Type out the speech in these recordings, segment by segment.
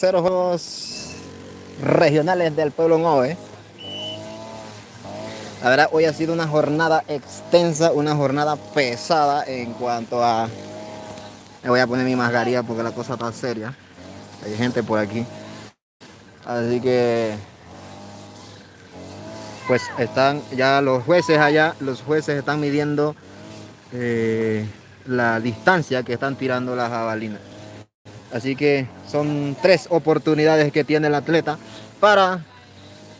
terceros Juegos Regionales del Pueblo Nove. La verdad, hoy ha sido una jornada extensa, una jornada pesada en cuanto a... Me voy a poner mi mascarilla porque la cosa está seria. Hay gente por aquí. Así que... Pues están ya los jueces allá, los jueces están midiendo la distancia que están tirando las jabalinas. Así que son 3 oportunidades que tiene el atleta para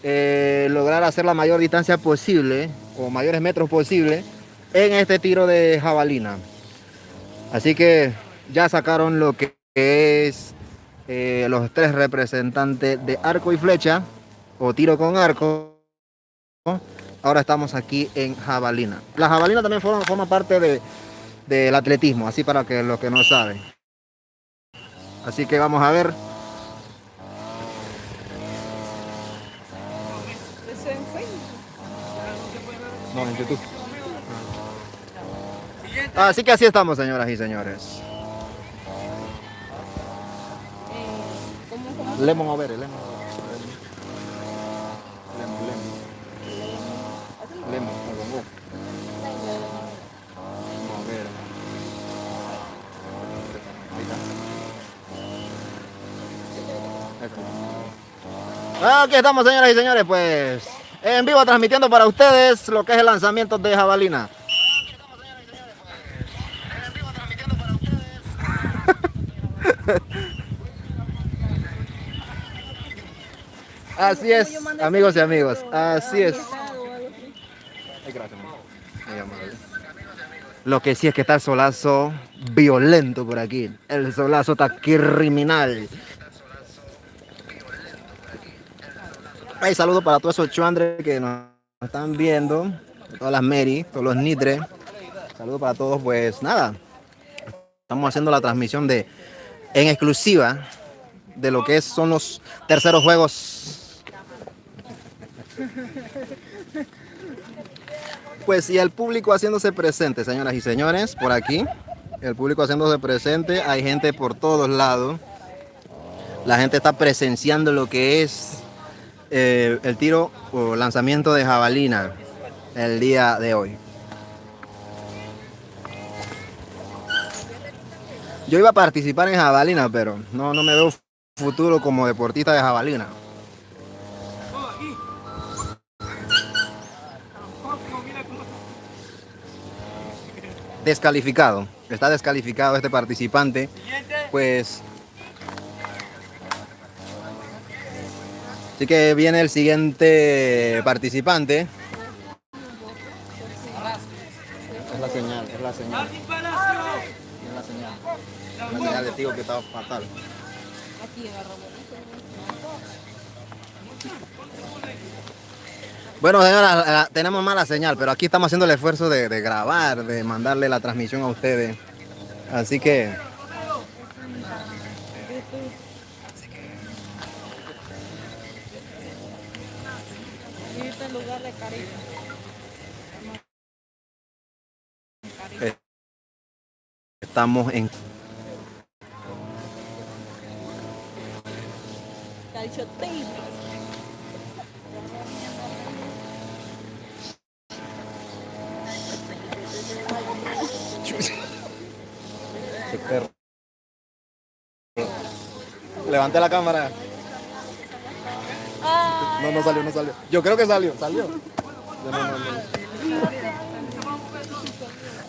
lograr hacer la mayor distancia posible o mayores metros posible en este tiro de jabalina. Así que ya sacaron lo que es los 3 representantes de arco y flecha o tiro con arco. Ahora estamos aquí en jabalina. La jabalina también forma parte del atletismo, así para que los que no saben. Así que vamos a ver. No, en YouTube. Así que así estamos, señoras y señores. Lemon over, lemon. Lemon, aquí estamos, señoras y señores, pues en vivo transmitiendo para ustedes lo que es el lanzamiento de jabalina. Así es, amigos y amigos, así es. Lo que sí es que está el solazo violento por aquí. El solazo está criminal. Hey, saludos para todos esos chuandres que nos están viendo. Todas las Mary, todos los Nitres. Saludos para todos. Pues nada, estamos haciendo la transmisión en exclusiva de lo que son los terceros juegos. Pues y el público haciéndose presente, señoras y señores, por aquí. El público haciéndose presente. Hay gente por todos lados. La gente está presenciando lo que es el tiro o lanzamiento de jabalina el día de hoy. Yo iba a participar en jabalina, pero no me veo futuro como deportista de jabalina. Descalificado. Está descalificado este participante. Pues... Así que viene el siguiente participante. Es la señal, es la señal. Es la señal. Es la señal de tío que está fatal. Bueno, señora, tenemos mala señal, pero aquí estamos haciendo el esfuerzo de grabar, de mandarle la transmisión a ustedes. Así que... Estamos en... Levante la cámara. No salió, no salió. Yo creo que salió.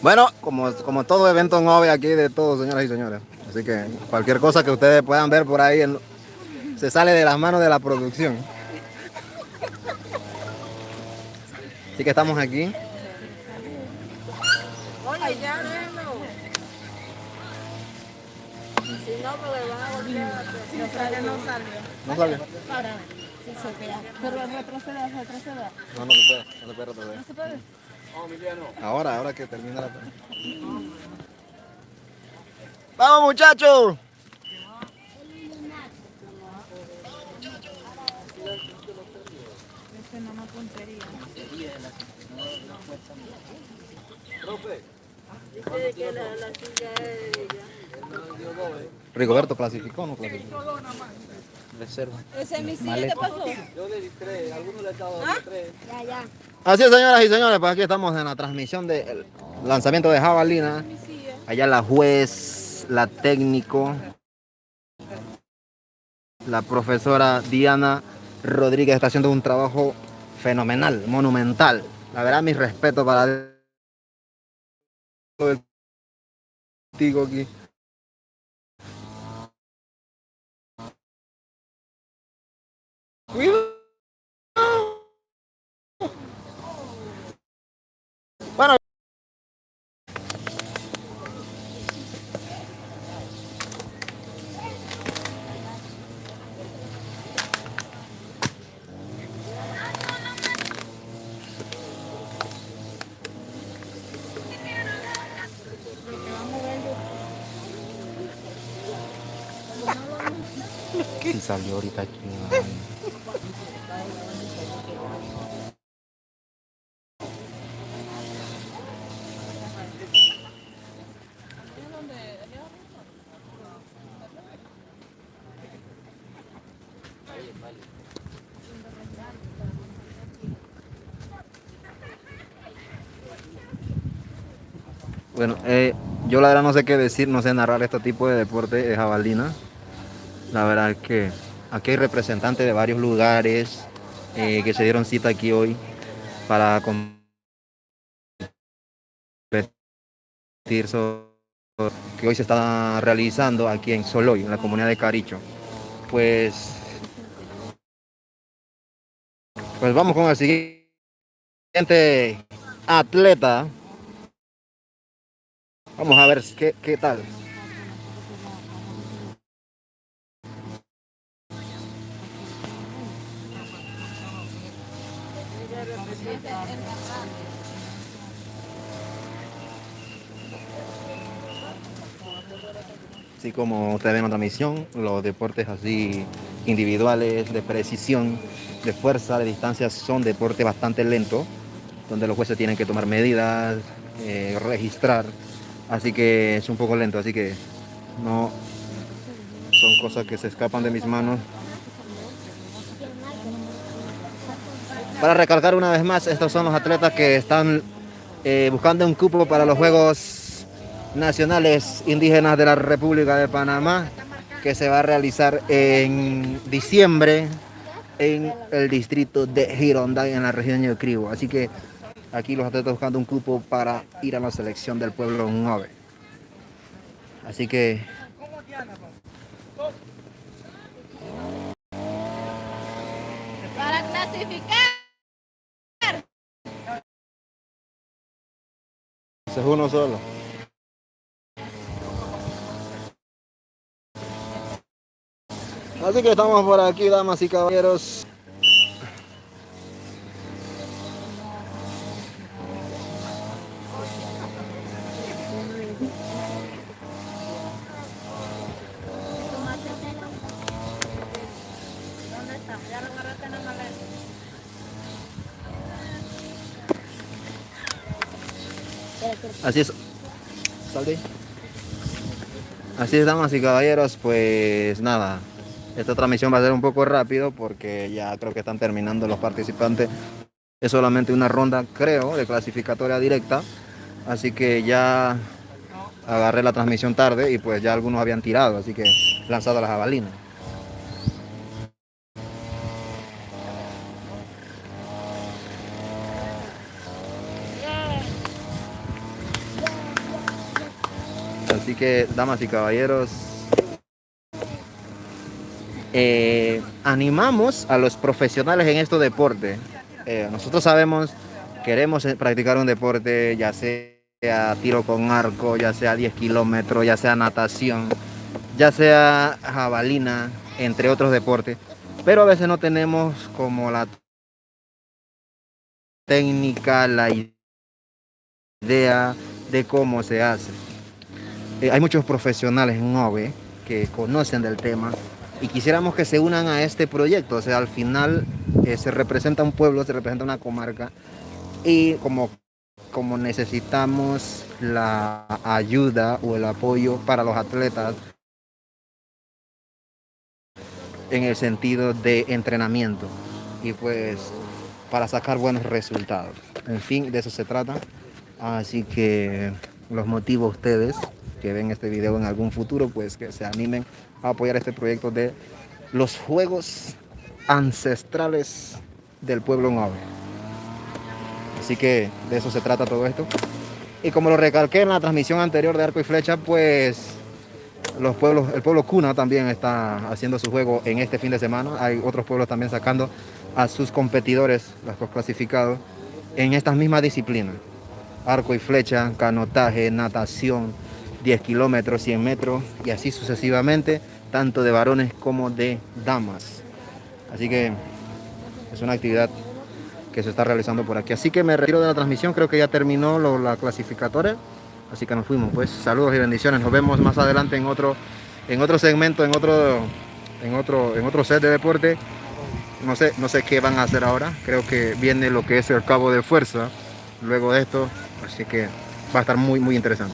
Bueno, como todo evento Nove aquí de todos, señoras y señores. Así que cualquier cosa que ustedes puedan ver por ahí se sale de las manos de la producción. Así que estamos aquí. Oye, ya déjalo. Si no, me le van a voltear. No salió. ¿No salió? Ahora, sí se queda. Pero retroceda. No se puede retroceder. ¿No se puede? Ahora que termina la... ¡Vamos, muchachos! Es una puntería. Dice que la silla es de ella. Rigoberto clasificó o no clasificó. reserva. Ese es mi silla, Maleta. ¿qué pasó? Yo le di 3, algunos le he dado ¿Ah? 3. Ya, ya. Así es, señoras y señores, pues aquí estamos en la transmisión del lanzamiento de jabalina. Mi silla. Allá la juez, la técnico, la profesora Diana Rodríguez está haciendo un trabajo fenomenal, monumental. La verdad, mi respeto para todo el tigo aquí. Cuidado. Bueno, sí salió ahorita aquí. Bueno, yo la verdad no sé qué decir, no sé narrar este tipo de deporte de jabalina. La verdad es que aquí hay representantes de varios lugares que se dieron cita aquí hoy para competir que hoy se está realizando aquí en Soloy, en la comunidad de Caricho. Pues vamos con el siguiente atleta. Vamos a ver qué tal. Así como ustedes ven en la transmisión, los deportes así individuales, de precisión, de fuerza, de distancia, son deportes bastante lentos, donde los jueces tienen que tomar medidas, registrar, así que es un poco lento, así que no son cosas que se escapan de mis manos. Para recalcar una vez más, estos son los atletas que están buscando un cupo para los Juegos Nacionales Indígenas de la República de Panamá, que se va a realizar en diciembre en el distrito de Gironday, en la región de Yocribo. Así que aquí los atletas buscando un cupo para ir a la selección del pueblo Ngove. Así que Para clasificar. ese es uno solo. Así que estamos por aquí, damas y caballeros. ¿Dónde está? Ya lo agarraste en la maleta. Así es. Salte. Así es, damas y caballeros, pues nada, esta transmisión va a ser un poco rápido porque ya creo que están terminando los participantes. Es solamente una ronda, creo, de clasificatoria directa, así que ya agarré la transmisión tarde y pues ya algunos habían tirado, así que lanzado la jabalina. Así que, damas y caballeros, animamos a los profesionales en estos deportes. Nosotros sabemos, queremos practicar un deporte, ya sea tiro con arco, ya sea 10 kilómetros, ya sea natación, ya sea jabalina, entre otros deportes, pero a veces no tenemos como la técnica, la idea de cómo se hace. Hay muchos profesionales en OVE que conocen del tema y quisiéramos que se unan a este proyecto. O sea, al final se representa un pueblo, se representa una comarca y como necesitamos la ayuda o el apoyo para los atletas, en el sentido de entrenamiento y pues para sacar buenos resultados. En fin, de eso se trata. Así que los motivo a ustedes que ven este video en algún futuro, pues que se animen a apoyar este proyecto de los juegos ancestrales del pueblo Nove. Así que de eso se trata todo esto. Y como lo recalqué en la transmisión anterior de Arco y Flecha, pues el pueblo Cuna también está haciendo su juego en este fin de semana. Hay otros pueblos también sacando a sus competidores, los clasificados, en estas mismas disciplinas. Arco y flecha, canotaje, natación, 10 kilómetros, 100 metros y así sucesivamente, tanto de varones como de damas. Así que es una actividad que se está realizando por aquí. Así que me retiro de la transmisión, creo que ya terminó la clasificatoria. Así que nos fuimos, pues saludos y bendiciones. Nos vemos más adelante en otro segmento, en otro set de deporte. No sé qué van a hacer ahora. Creo que viene lo que es el cabo de fuerza luego de esto. Así que va a estar muy, muy interesante.